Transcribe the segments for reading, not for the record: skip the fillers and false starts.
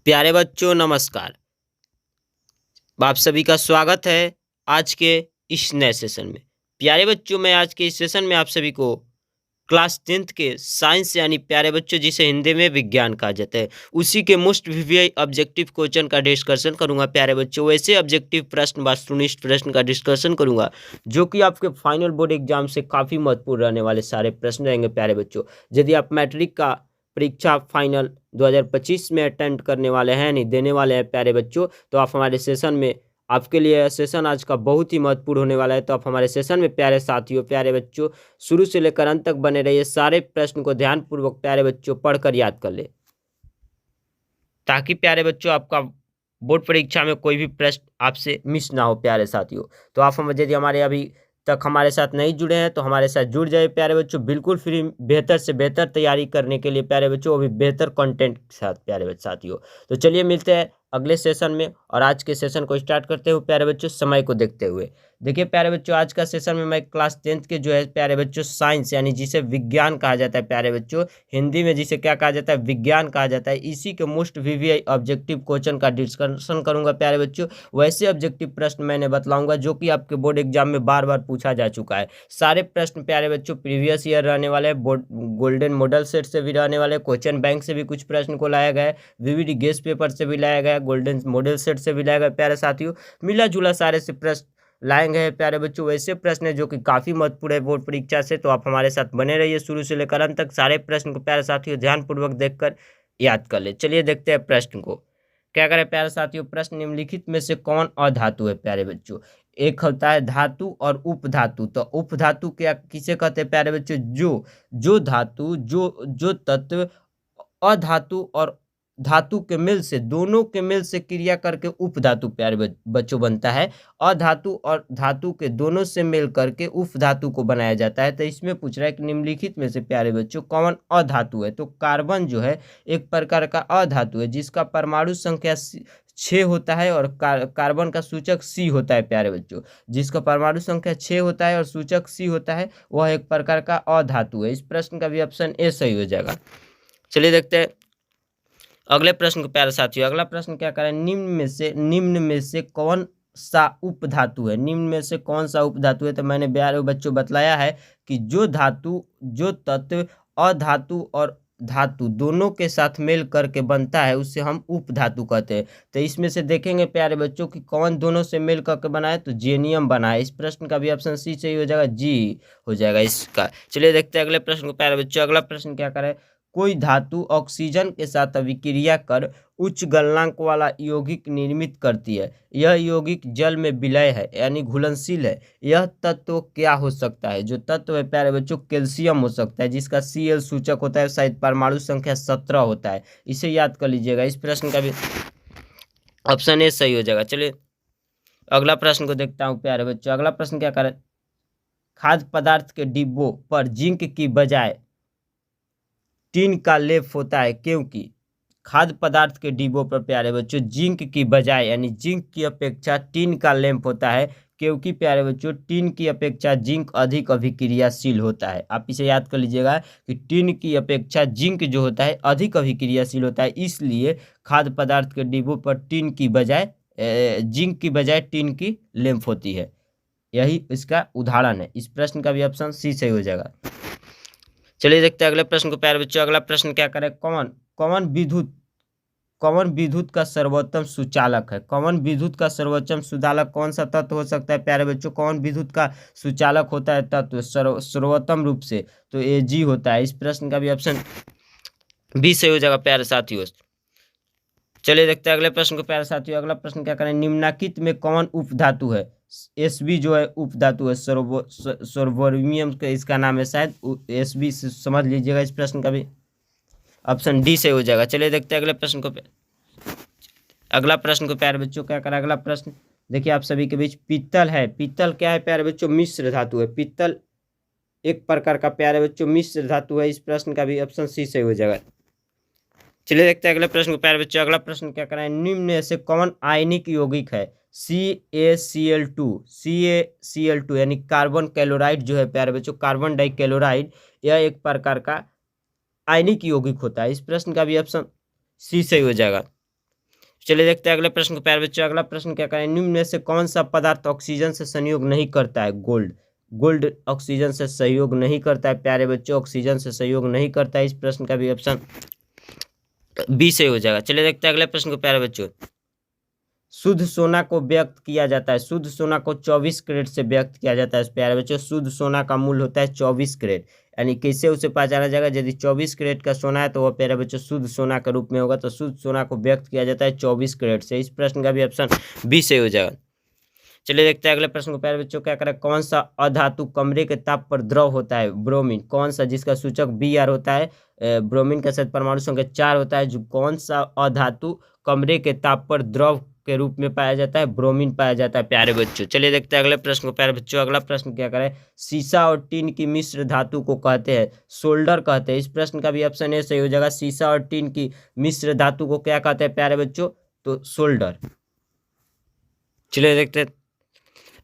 प्यारे बच्चों नमस्कार। आप सभी का स्वागत है आज के इस नए सेशन में। प्यारे बच्चों, मैं आज के इस सेशन में आप सभी को क्लास 10th के साइंस यानी प्यारे बच्चों जिसे हिंदी में विज्ञान कहा जाता है, उसी के मोस्ट वीवीआई ऑब्जेक्टिव क्वेश्चन का डिस्कशन करूंगा। प्यारे बच्चों, वैसे ऑब्जेक्टिव प्रश्न वस्तुनिष्ठ प्रश्न का डिस्कशन करूंगा जो कि आपके फाइनल बोर्ड एग्जाम से काफ़ी महत्वपूर्ण रहने वाले सारे प्रश्न रहेंगे। प्यारे बच्चों, यदि आप मैट्रिक का परीक्षा फाइनल 2025 में अटेंड करने वाले हैं, नहीं देने वाले हैं प्यारे बच्चों, तो आप हमारे सेशन में आपके लिए सेशन आज का बहुत ही महत्वपूर्ण होने वाला है। तो आप हमारे सेशन में प्यारे साथियों, प्यारे बच्चों, शुरू से लेकर अंत तक बने रहिए। सारे प्रश्न को ध्यानपूर्वक प्यारे बच्चों पढ़कर याद कर ले, ताकि प्यारे बच्चों आपका बोर्ड परीक्षा में कोई भी प्रश्न आपसे मिस ना हो। प्यारे साथियों, तो आप हम यदि हमारे अभी तक हमारे साथ नहीं जुड़े हैं तो हमारे साथ जुड़ जाए प्यारे बच्चों, बिल्कुल फ्री, बेहतर से बेहतर तैयारी करने के लिए प्यारे बच्चों, वो भी बेहतर कंटेंट के साथ प्यारे साथियों। तो चलिए मिलते हैं अगले सेशन में, और आज के सेशन को स्टार्ट करते हुए प्यारे बच्चों समय को देखते हुए। देखिए प्यारे बच्चों, आज का सेशन में मैं क्लास 10th के जो है प्यारे बच्चों साइंस यानी जिसे विज्ञान कहा जाता है प्यारे बच्चों, हिंदी में जिसे क्या कहा जाता है, विज्ञान कहा जाता है, इसी के मोस्ट वीवीआई ऑब्जेक्टिव क्वेश्चन का डिस्कशन करूंगा प्यारे बच्चों। वैसे ऑब्जेक्टिव प्रश्न मैंने बतलाऊंगा जो कि आपके बोर्ड एग्जाम में बार बार पूछा जा चुका है। सारे प्रश्न प्यारे बच्चों प्रीवियस ईयर रहने वाले हैं, बोर्ड गोल्डन मॉडल सेट से भी रहने वाले, क्वेश्चन बैंक से भी कुछ प्रश्न को लाया गया है, विविध गेस्ट पेपर से भी लाया गया है, गोल्डन मॉडल सेट से भी लाया गया। प्यारे साथियों, मिला जुला सारे से प्रश्न लाएंगे हैं प्यारे बच्चों। वैसे प्रश्न है जो कि काफ़ी महत्वपूर्ण है बोर्ड परीक्षा से, तो आप हमारे साथ बने रहिए शुरू से लेकर अंत तक। सारे प्रश्न को प्यारे साथियों ध्यानपूर्वक देखकर याद कर ले। चलिए देखते हैं प्रश्न को। क्या करें प्यारे साथियों, प्रश्न निम्नलिखित में से कौन अधातु है प्यारे बच्चों। एक होता है धातु और उपधातु। तो उपधातु क्या किसे कहते हैं प्यारे बच्चों, जो धातु जो तत्व अधातु और धातु के मिल से, दोनों के मिल से क्रिया करके उपधातु प्यारे बच्चों बनता है। अधातु और धातु के दोनों से मिल करके उपधातु को बनाया जाता है। तो इसमें पूछ रहा है कि निम्नलिखित में से प्यारे बच्चों कौन अधातु है। तो कार्बन जो है एक प्रकार का अधातु है जिसका परमाणु संख्या 6 होता है और कार्बन का सूचक C होता है प्यारे बच्चों। जिसका परमाणु संख्या 6 होता है और सूचक C होता है, वह एक प्रकार का अधातु है। इस प्रश्न का भी ऑप्शन ए सही हो जाएगा। चलिए देखते हैं अगले प्रश्न को प्यारे साथियों। अगला प्रश्न क्या करें, निम्न में से कौन सा उपधातु है। निम्न में से कौन सा उपधातु है। तो मैंने प्यारे बच्चों बतलाया है कि जो तत्व अधातु और धातु दोनों के साथ मेल करके बनता है उसे हम उपधातु कहते हैं। तो इसमें से देखेंगे प्यारे बच्चों कि कौन दोनों से मेल करके बना है, तो जेनियम बना है। इस प्रश्न का भी ऑप्शन सी सही हो जाएगा, जी हो जाएगा इसका। चलिए देखते हैं अगले प्रश्न को प्यारे बच्चों। अगला प्रश्न क्या करें, कोई धातु ऑक्सीजन के साथ अभिक्रिया कर उच्च गलनांक वाला यौगिक निर्मित करती है। यह यौगिक जल में विलय है यानी घुलनशील है। यह तत्व क्या हो सकता है। जो तत्व है प्यारे बच्चों कैल्शियम हो सकता है, जिसका Cl सूचक होता है, शायद परमाणु संख्या 17 होता है। इसे याद कर लीजिएगा। इस प्रश्न का भी ऑप्शन ए सही हो जाएगा। चलिए अगला प्रश्न को देखता हूँ प्यारे बच्चों। अगला प्रश्न क्या करें, खाद्य पदार्थ के डिब्बों पर जिंक की बजाय टीन का लेप होता है क्योंकि। खाद्य पदार्थ के डिब्बों पर प्यारे बच्चों जिंक की बजाय यानी जिंक की अपेक्षा टीन का लैंप होता है क्योंकि प्यारे बच्चों टीन की अपेक्षा जिंक अधिक अभिक्रियाशील होता है। आप इसे याद कर लीजिएगा कि टीन की अपेक्षा जिंक जो होता है अधिक अभिक्रियाशील होता है, इसलिए खाद्य पदार्थ के डिब्बों पर टीन की बजाय जिंक की बजाय टीन की लैंप होती है। यही इसका उदाहरण है। इस प्रश्न का भी ऑप्शन सी सही हो जाएगा। चलिए देखते हैं अगले प्रश्न को प्यारे बच्चों। अगला प्रश्न क्या करें, कौन विद्युत का सर्वोत्तम सुचालक है। कौन विद्युत का सर्वोत्तम सुचालक कौन सा तत्व हो सकता है प्यारे बच्चों। कौन विद्युत का सुचालक होता है तत्व सर्वोत्तम रूप से, तो Ag होता है। इस प्रश्न का भी ऑप्शन बी सही हो जाएगा प्यारे साथियों। चलिए देखते हैं अगले प्रश्न को प्यारे साथियों। अगला प्रश्न क्या करें, निम्नलिखित में कौन उपधातु है। Sb जो है उपधातु है, सर्वोनियम का इसका नाम है शायद, Sb समझ लीजिएगा। इस प्रश्न का भी ऑप्शन डी से हो जाएगा। चलिए देखते हैं अगले प्रश्न को। अगला प्रश्न को प्यारे बच्चों क्या करें, अगला प्रश्न देखिए आप सभी के बीच, पीतल है। पीतल क्या है प्यारे बच्चों, मिश्र धातु है। पीतल एक प्रकार का प्यारे बच्चों मिश्र धातु है। इस प्रश्न का भी ऑप्शन सी से हो जाएगा। चलिए देखते हैं अगले प्रश्न को प्यारे बच्चों। अगला प्रश्न क्या कराएं, निम्न में से कौन आयनिक यौगिक है। CaCl2 यानी कार्बन क्लोराइड जो है प्यारे बच्चों, कार्बन डाइक्लोराइड, यह एक प्रकार का आयनिक यौगिक होता है। इस प्रश्न का भी ऑप्शन सी सही हो जाएगा। चलिए देखते हैं अगले प्रश्न को प्यारे बच्चों। अगला प्रश्न क्या करें, निम्न में से कौन सा पदार्थ ऑक्सीजन से संयोग नहीं करता है? गोल्ड ऑक्सीजन से सहयोग नहीं करता है प्यारे बच्चों, ऑक्सीजन से सहयोग नहीं करता है। इस प्रश्न का भी ऑप्शन बी सही हो जाएगा। चलिए देखते हैं अगले प्रश्न को प्यारे बच्चों। शुद्ध सोना को व्यक्त किया जाता है, शुद्ध सोना को 24 कैरेट से व्यक्त किया जाता है प्यारे बच्चों। शुद्ध सोना का मूल्य होता है 24 कैरेट, यानी कैसे उसे पहचाना जाएगा? यदि 24 कैरेट का सोना है तो वह प्यारे बच्चों शुद्ध सोना के रूप में होगा। तो शुद्ध सोना को व्यक्त किया जाता है 24 कैरेट से। इस प्रश्न का भी ऑप्शन बी सही हो जाएगा। चलिए देखते हैं अगले प्रश्न को प्यारे बच्चों। क्या करें, कौन सा अधातु कमरे के ताप पर द्रव होता है? ब्रोमीन। कौन सा, जिसका सूचक Br होता है। ब्रोमीन का साथ परमाणु संख्या 4 होता है। जो कौन सा अधातु कमरे के ताप पर द्रव के रूप में पाया जाता है? ब्रोमीन पाया जाता है प्यारे बच्चों। चलिए देखते हैं अगले प्रश्न को प्यारे बच्चों। अगला प्रश्न क्या करें, सीसा और टीन की मिश्र धातु को कहते हैं? सोल्डर कहते हैं। इस प्रश्न का भी ऑप्शन ए सही हो जाएगा। सीसा और टीन की मिश्र धातु को क्या कहते हैं प्यारे बच्चों? तो सोल्डर। चलिए देखते हैं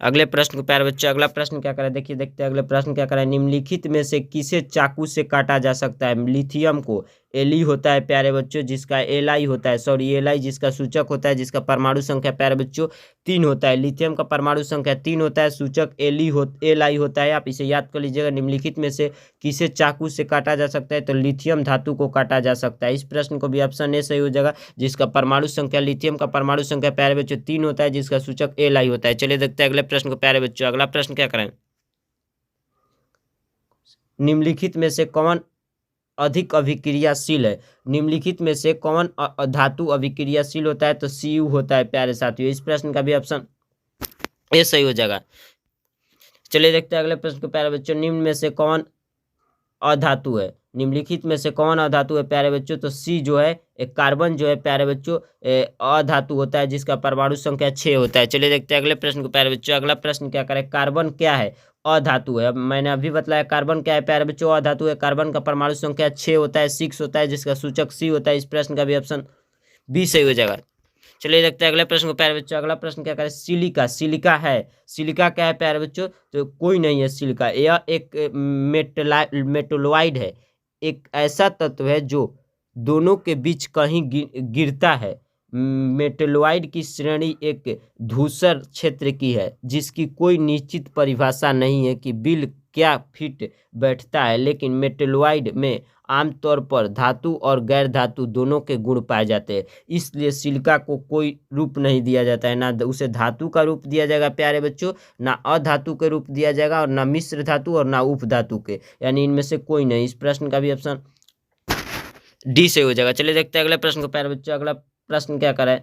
अगले प्रश्न को प्यारे बच्चों। अगला प्रश्न क्या करें, देखिए देखते हैं अगले प्रश्न क्या करें, निम्नलिखित में से किसे चाकू से काटा जा सकता है? लिथियम को। Li होता है प्यारे बच्चों, जिसका Li होता है, Li जिसका सूचक होता है, जिसका परमाणु संख्या प्यारे बच्चों 3 होता है। लिथियम का परमाणु संख्या 3 होता है, सूचक Li होता है। आप इसे याद कर लीजिएगा। निम्नलिखित में से किसे चाकू से काटा जा सकता है? तो लिथियम धातु को काटा जा सकता है। इस प्रश्न को भी ऑप्शन ए सही हो जाएगा, जिसका परमाणु संख्या, लिथियम का परमाणु संख्या प्यारे बच्चों 3 होता है, जिसका सूचक Li होता है। चलिए देखते हैं अगले प्रश्न को प्यारे बच्चों। अगला प्रश्न क्या करें, निम्नलिखित में से कौन अधिक अभिक्रियाशील है? निम्नलिखित में से कौन धातु अभिक्रियाशील होता है? तो Cu होता है प्यारे साथियों। इस प्रश्न का भी ऑप्शन ए सही हो जाएगा। चलिए देखते हैं अगले प्रश्न को प्यारे बच्चों। निम्न में से कौन अधातु है? निम्नलिखित में से कौन अधातु है प्यारे बच्चों? तो सी जो है, एक कार्बन जो है प्यारे बच्चों अधातु होता है, जिसका परमाणु संख्या 6 होता है। चलिए देखते हैं अगले प्रश्न को प्यारे बच्चों। अगला प्रश्न क्या करें, कार्बन क्या है? अधातु है। अब मैंने अभी बताया कार्बन क्या है प्यारे बच्चों? अधातु है। कार्बन का परमाणु संख्या 6 होता है, 6 होता है, जिसका सूचक सी होता है। इस प्रश्न का भी ऑप्शन बी सही हो जाएगा। चलिए देखते हैं अगले प्रश्न को प्यारे बच्चों। अगला प्रश्न क्या करें, सिलिका। सिलिका है, सिलिका क्या है प्यारे बच्चों? तो कोई नहीं है सिलिका। यह एक मेटलोइड है, एक ऐसा तत्व है जो दोनों के बीच कहीं गिरता है। मेटलोइड की श्रेणी एक धूसर क्षेत्र की है, जिसकी कोई निश्चित परिभाषा नहीं है कि बिल क्या फिट बैठता है, लेकिन मेटलोइड में आमतौर पर धातु और गैर धातु दोनों के गुण पाए जाते हैं। इसलिए सिलिका को कोई रूप नहीं दिया जाता है, ना उसे धातु का रूप दिया जाएगा प्यारे बच्चों, ना अधातु के रूप दिया जाएगा, और ना मिश्र धातु और ना उप धातु के, यानी इनमें से कोई नहीं। इस प्रश्न का भी ऑप्शन डी से हो जाएगा। चलिए देखते हैं अगले प्रश्न को प्यारे बच्चों। अगला प्रश्न क्या करें,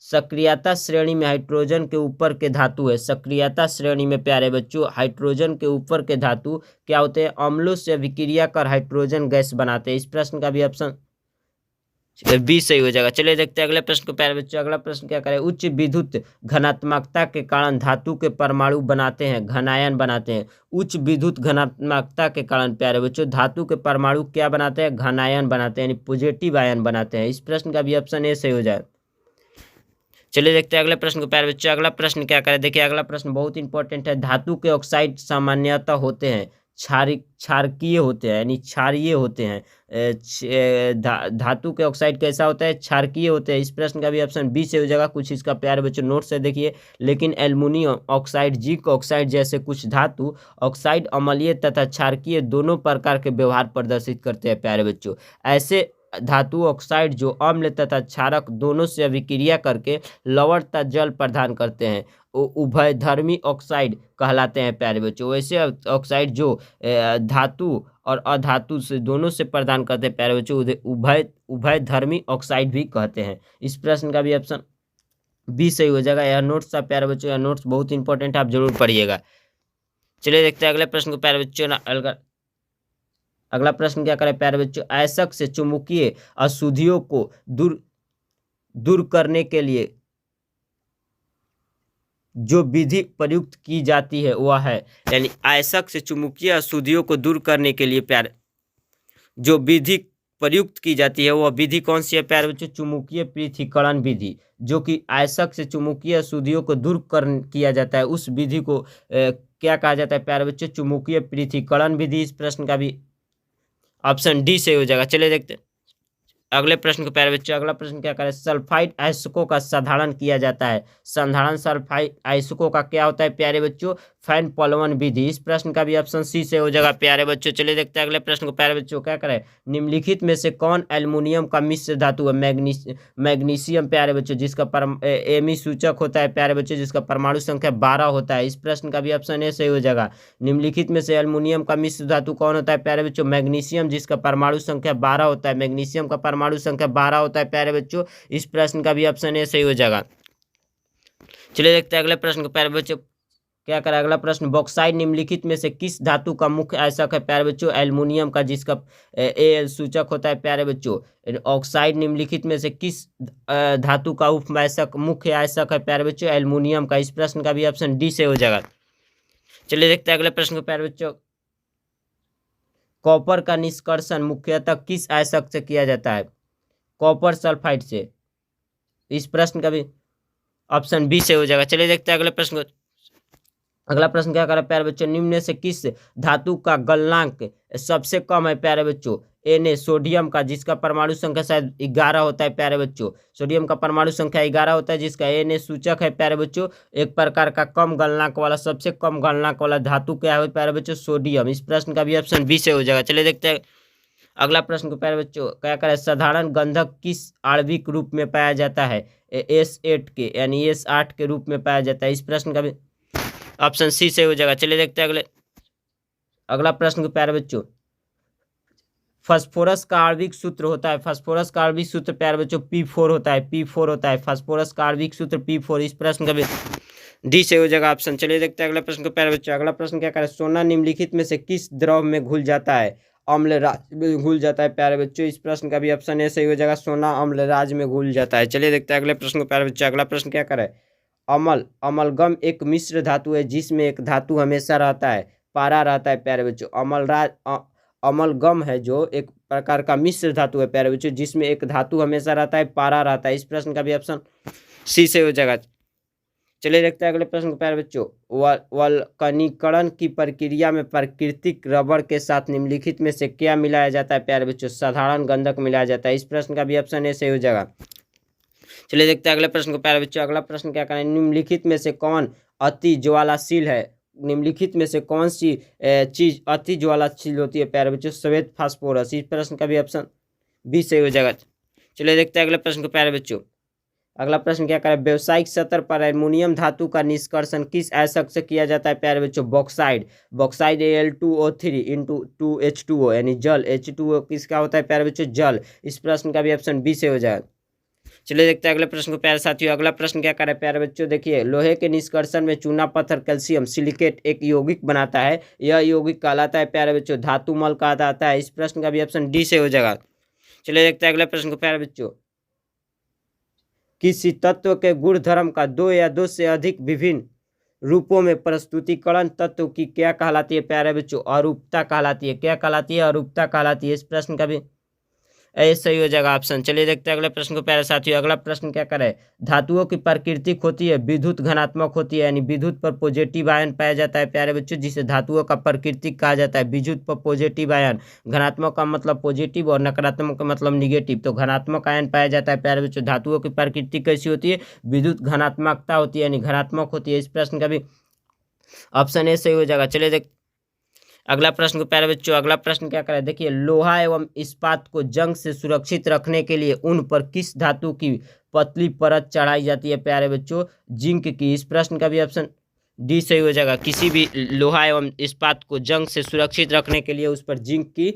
सक्रियता श्रेणी में हाइड्रोजन के ऊपर के धातु है। सक्रियता श्रेणी में प्यारे बच्चों हाइड्रोजन के ऊपर के धातु क्या होते हैं? अम्लों से अभिक्रिया कर हाइड्रोजन गैस बनाते हैं। इस प्रश्न का भी ऑप्शन बी सही हो जाएगा। चलिए देखते हैं अगले प्रश्न को प्यारे बच्चों। अगला प्रश्न क्या करें, उच्च विद्युत घनात्मकता के कारण धातु के परमाणु बनाते हैं, घनायन बनाते हैं। उच्च विद्युत घनात्मकता के कारण प्यारे बच्चों धातु के परमाणु क्या बनाते हैं? घनायन बनाते हैं, यानी पॉजिटिव आयन बनाते हैं। इस प्रश्न का भी ऑप्शन ए सही हो जाए। चलिए देखते हैं अगले प्रश्न को प्यारे बच्चों। अगला प्रश्न क्या करें, देखिए अगला प्रश्न बहुत इंपॉर्टेंट है। धातु के ऑक्साइड सामान्यतः होते हैं क्षारकीय होते हैं, यानी क्षारीय होते हैं। धातु के ऑक्साइड कैसा होता है? क्षारकीय होते हैं। इस प्रश्न का भी ऑप्शन बी से हो जाएगा। कुछ इसका प्यारे बच्चों नोट से देखिए। लेकिन एल्युमिनियम ऑक्साइड, जिंक ऑक्साइड जैसे कुछ धातु ऑक्साइड अम्लीय तथा क्षारकीय दोनों प्रकार के व्यवहार प्रदर्शित करते हैं प्यारे बच्चों। ऐसे धातु ऑक्साइड जो अम्ल तथा क्षारक दोनों से अभिक्रिया करके लवण तथा जल प्रदान करते हैं, उभयधर्मी ऑक्साइड कहलाते हैं प्यारे बच्चों। वैसे ऑक्साइड जो धातु और अधातु से दोनों से प्रदान करते हैं प्यारे बच्चों, उभयधर्मी ऑक्साइड भी कहते हैं। इस प्रश्न का भी ऑप्शन बी सही हो जाएगा। यह नोट्स था प्यारे बच्चों, यह नोट्स बहुत इंपॉर्टेंट है, आप जरूर पढ़िएगा। चलिए देखते हैं अगले प्रश्न को प्यारे बच्चों। अगला प्रश्न क्या करें प्यारे बच्चों, अयस्क से चुंबकीय अशुद्धियों को दूर करने के लिए जो विधि प्रयुक्त की जाती है वह है, यानी अयस्क से चुंबकीय अशुद्धियों को दूर करने के लिए प्यारे जो विधि प्रयुक्त की जाती है वह विधि कौन सी है प्यारे बच्चों? चुंबकीय पृथक्करण विधि, जो कि अयस्क से चुंबकीय अशुद्धियों को दूर किया जाता है। उस विधि को क्या कहा जाता है प्यारे बच्चों? चुंबकीय पृथक्करण विधि। इस प्रश्न का भी ऑप्शन डी से हो जाएगा। चलिए देखते हैं अगले प्रश्न को प्यारे बच्चों, अगला प्रश्न क्या करें, सल्फाइड अयस्कों का साधारण किया जाता है। साधारण सल्फाइड अयस्कों का क्या होता है प्यारे बच्चों, फैन पोलवन विधि। इस प्रश्न का भी ऑप्शन सी से हो जाएगा प्यारे बच्चों। चलिए देखते हैं अगले प्रश्न को प्यारे बच्चों, क्या करें, निम्नलिखित में से कौन एल्युमिनियम का मिश्र धातु है। मैग्नीशियम प्यारे बच्चों, जिसका एमी सूचक होता है प्यारे बच्चों, जिसका परमाणु संख्या 12 होता है। इस प्रश्न का भी ऑप्शन ए सही हो जाएगा। निम्नलिखित में से एल्युमिनियम का मिश्र धातु कौन होता है प्यारे बच्चों, मैग्नीशियम, जिसका परमाणु संख्या 12 होता है। मैग्नीशियम का परमाणु संख्या 12 होता है प्यारे बच्चों। इस प्रश्न का भी ऑप्शन ए सही हो जाएगा। चलिए देखते हैं अगले प्रश्न को प्यारे बच्चों, क्या करें, अगला प्रश्न, बॉक्साइट निम्नलिखित में से किस धातु का मुख्य आयसक है प्यारे बच्चों, एल्युमिनियम का, जिसका ए सूचक होता है प्यारे बच्चों। ऑक्साइड निम्नलिखित में से किस धातु का उपआयसक मुख्य आयसक है प्यारे बच्चों, एल्युमिनियम का। इस प्रश्न का भी ऑप्शन डी से हो जाएगा। चलिए देखते हैं अगले प्रश्न को प्यारे बच्चों, कॉपर का निष्कर्षण मुख्यतः किस आयसक से किया जाता है, कॉपर सल्फाइड से। इस प्रश्न का भी ऑप्शन बी से हो जाएगा। चलिए देखते हैं अगले प्रश्न को, अगला प्रश्न क्या कर रहा है प्यारे बच्चों, निम्न में से किस धातु का गलनांक सबसे कम है प्यारे बच्चों, Na सोडियम का, जिसका परमाणु संख्या शायद 11 होता है प्यारे बच्चों। सोडियम का परमाणु संख्या 11 होता है, जिसका Na सूचक है प्यारे बच्चों। एक प्रकार का कम गलनांक वाला, सबसे कम गलनांक वाला धातु क्या है प्यारे बच्चों, सोडियम। इस प्रश्न का भी ऑप्शन बी से हो जाएगा। चलिए देखते हैं अगला प्रश्न को प्यारे बच्चों, क्या करें, साधारण गंधक किस आणविक रूप में पाया जाता है, S8 के यानी S8 के रूप में पाया जाता है। इस प्रश्न का भी ऑप्शन सी से हो जाएगा। चलिए देखते हैं अगला प्रश्न को प्यारे बच्चों, फास्फोरस का आणविक सूत्र होता है, फास्फोरस का आणविक सूत्र प्यारे बच्चों P4 होता है, P4 होता है फास्फोरस का आणविक सूत्र P4। इस प्रश्न का भी डी से हो जाएगा ऑप्शन। चलिए देखते हैं अगला प्रश्न को प्यारे बच्चों, अगला प्रश्न क्या करें, सोना निम्नलिखित में से किस द्रव में घुल जाता है, अम्लराज में घुल जाता है प्यारे बच्चों। इस प्रश्न का भी ऑप्शन ए सही हो जाएगा, सोना अम्लराज में घुल जाता है। चलिए देखते हैं अगले प्रश्न को प्यारे बच्चों, अगला प्रश्न क्या करें, अमलगम एक मिश्र धातु है जिसमें एक धातु हमेशा रहता है, पारा रहता है प्यारे बच्चों। अमलगम है जो एक प्रकार का मिश्र धातु है प्यारे बच्चों, जिसमें एक धातु हमेशा रहता है, पारा रहता है। इस प्रश्न का भी ऑप्शन सी से हो जाएगा। चलिए देखते हैं अगले प्रश्न को प्यारे बच्चों, वल्कनीकरण की प्रक्रिया में प्राकृतिक रबड़ के साथ निम्नलिखित में से क्या मिलाया जाता है प्यारे बच्चों, साधारण गंधक मिलाया जाता है। इस प्रश्न का भी ऑप्शन ए से हो जाएगा। चलिए देखते हैं अगले प्रश्न को प्यारे बच्चों, अगला प्रश्न क्या करें, निम्नलिखित में से कौन अति ज्वालाशील है, निम्नलिखित में से कौन सी चीज अति ज्वालाशील होती है प्यारे बच्चों, श्वेत फास्फोरस। इस प्रश्न का भी ऑप्शन बी से हो जाएगा। चलिए देखते हैं अगले प्रश्न को प्यारे बच्चों, अगला प्रश्न क्या करें, व्यावसायिक स्तर पर एल्युमिनियम धातु का निष्कर्षण किस आयस्क से किया जाता है प्यारे बच्चों, bauxite. Bauxite Al2O3 into 2H2O यानी जल, H2O किसका होता है प्यारे बच्चों, जल। इस प्रश्न का भी ऑप्शन बी से हो जाएगा। चलिए देखते हैं अगले प्रश्न को प्यारे साथियों, अगला प्रश्न क्या करें प्यारे बच्चों, देखिए, लोहे के निष्कर्षण में चूना पत्थर कैल्शियम सिलिकेट एक यौगिक बनाता है, यह यौगिक कहलाता है प्यारे बच्चों धातु मल कहलाता है। इस प्रश्न का भी ऑप्शन डी से हो जाएगा। चलिए देखते हैं अगले प्रश्न को प्यारे बच्चों, किसी तत्व के गुण धर्म का दो या दो से अधिक विभिन्न रूपों में प्रस्तुतिकरण तत्व की क्या कहलाती है प्यारे बच्चों, अरूपता कहलाती है। क्या कहलाती है, अरूपता कहलाती है। इस प्रश्न का भी ऐसा ही हो जाएगा ऑप्शन। चलिए देखते हैं अगले प्रश्न को प्यारे साथियों, अगला प्रश्न क्या करें, धातुओं की प्राकृतिक होती है, विद्युत घनात्मक होती है, यानी विद्युत पर पॉजिटिव आयन पाया जाता है प्यारे बच्चों, जिसे धातुओं का प्राकृतिक कहा जाता है। विद्युत पर पॉजिटिव आयन, घनात्मक का मतलब पॉजिटिव और नकारात्मक का मतलब निगेटिव, तो घनात्मक आयन पाया जाता है प्यारे बच्चों। धातुओं की प्राकृतिक कैसी होती है, विद्युत घनात्मकता होती है, यानी घनात्मक होती है। इस प्रश्न का भी ऑप्शन ए सही हो जाएगा। चलिए देख अगला प्रश्न को प्यारे बच्चों, अगला प्रश्न क्या करें, देखिए, लोहा एवं इस्पात को जंग से सुरक्षित रखने के लिए उन पर किस धातु की पतली परत चढ़ाई जाती है प्यारे बच्चों, जिंक की। इस प्रश्न का भी ऑप्शन डी सही हो जाएगा। किसी भी लोहा एवं इस्पात को जंग से सुरक्षित रखने के लिए उस पर जिंक की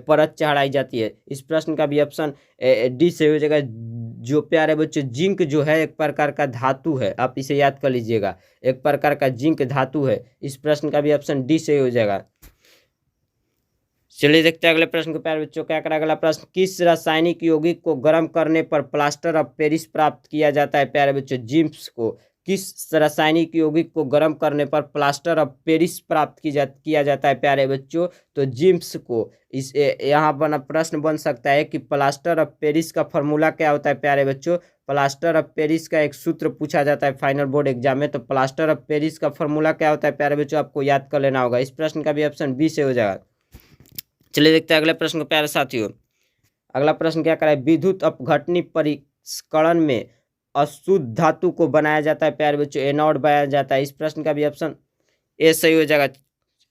परत चढ़ाई जाती है। इस प्रश्न का भी ऑप्शन डी सही हो जाएगा। जो प्यारे बच्चों, जिंक जो है एक प्रकार का धातु है, आप इसे याद कर लीजिएगा, एक प्रकार का जिंक धातु है। इस प्रश्न का भी ऑप्शन डी सही हो जाएगा। चलिए देखते हैं अगले प्रश्न को प्यारे बच्चों, क्या करें, अगला प्रश्न, किस रासायनिक यौगिक को गर्म करने पर प्लास्टर ऑफ पेरिस प्राप्त किया जाता है प्यारे बच्चों, जिप्स को। किस रासायनिक यौगिक को गर्म करने पर प्लास्टर ऑफ पेरिस प्राप्त किया जाता है प्यारे बच्चों, तो जिप्स को। इस यहाँ बना प्रश्न बन सकता है कि प्लास्टर ऑफ पेरिस का फॉर्मूला क्या होता है प्यारे बच्चों। प्लास्टर ऑफ पेरिस का एक सूत्र पूछा जाता है फाइनल बोर्ड एग्जाम में, तो प्लास्टर ऑफ पेरिस का फॉर्मूला क्या होता है प्यारे बच्चों, आपको याद कर लेना होगा। इस प्रश्न का भी ऑप्शन बी से हो जाएगा। चलिए देखते हैं अगले प्रश्न को प्यारे साथियों, अगला प्रश्न क्या करा है, विद्युत अपघटनी परिष्करण में अशुद्ध धातु को बनाया जाता है प्यारे बच्चों, एनोड बनाया जाता है। इस प्रश्न का भी ऑप्शन ए सही हो जाएगा।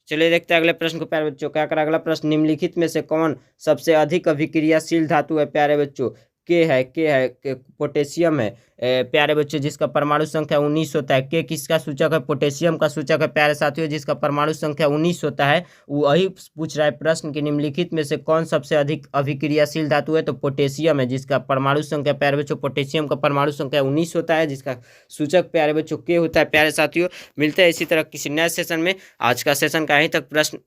चलिए देखते हैं अगले प्रश्न को प्यारे बच्चों, क्या करा अगला प्रश्न, निम्नलिखित में से कौन सबसे अधिक अभिक्रियाशील धातु है प्यारे बच्चों, के पोटेशियम है प्यारे बच्चों, जिसका परमाणु संख्या 19 होता है। के किसका सूचक है, पोटेशियम का सूचक है प्यारे साथियों, जिसका परमाणु संख्या 19 होता है। वही पूछ रहा है प्रश्न कि निम्नलिखित में से कौन सबसे अधिक अभिक्रियाशील धातु है, तो पोटेशियम है, जिसका परमाणु संख्या प्यारे बच्चों, पोटेशियम का परमाणु संख्या 19 होता है, जिसका सूचक प्यारे बच्चों के होता है प्यारे साथियों। मिलते हैं इसी तरह किसी नए सेशन में। आज का सेशन का यहीं तक प्रश्न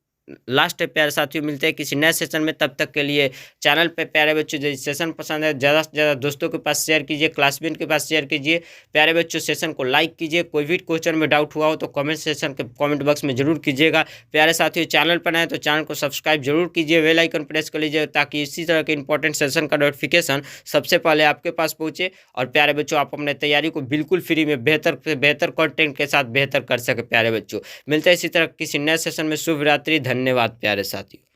लास्ट है प्यारे साथियों, मिलते हैं किसी नए सेशन में। तब तक के लिए चैनल पे प्यारे बच्चों जो सेशन पसंद है ज़्यादा से ज़्यादा दोस्तों के पास शेयर कीजिए, क्लासमेट के पास शेयर कीजिए प्यारे बच्चों। सेशन को लाइक कीजिए, कोई भी क्वेश्चन में डाउट हुआ हो तो कमेंट सेशन के कमेंट बॉक्स में जरूर कीजिएगा प्यारे साथियों। चैनल पर आए तो चैनल को सब्सक्राइब जरूर कीजिए, बेल आइकन प्रेस कर लीजिए, ताकि इसी तरह के इंपॉर्टेंट सेशन का नोटिफिकेशन सबसे पहले आपके पास पहुँचे। और प्यारे बच्चों आप अपने तैयारी को बिल्कुल फ्री में बेहतर से बेहतर कॉन्टेंट के साथ बेहतर कर सके प्यारे बच्चों। मिलते हैं इसी तरह किसी नए सेशन में। शुभ रात्रि, धन्यवाद प्यारे साथियों।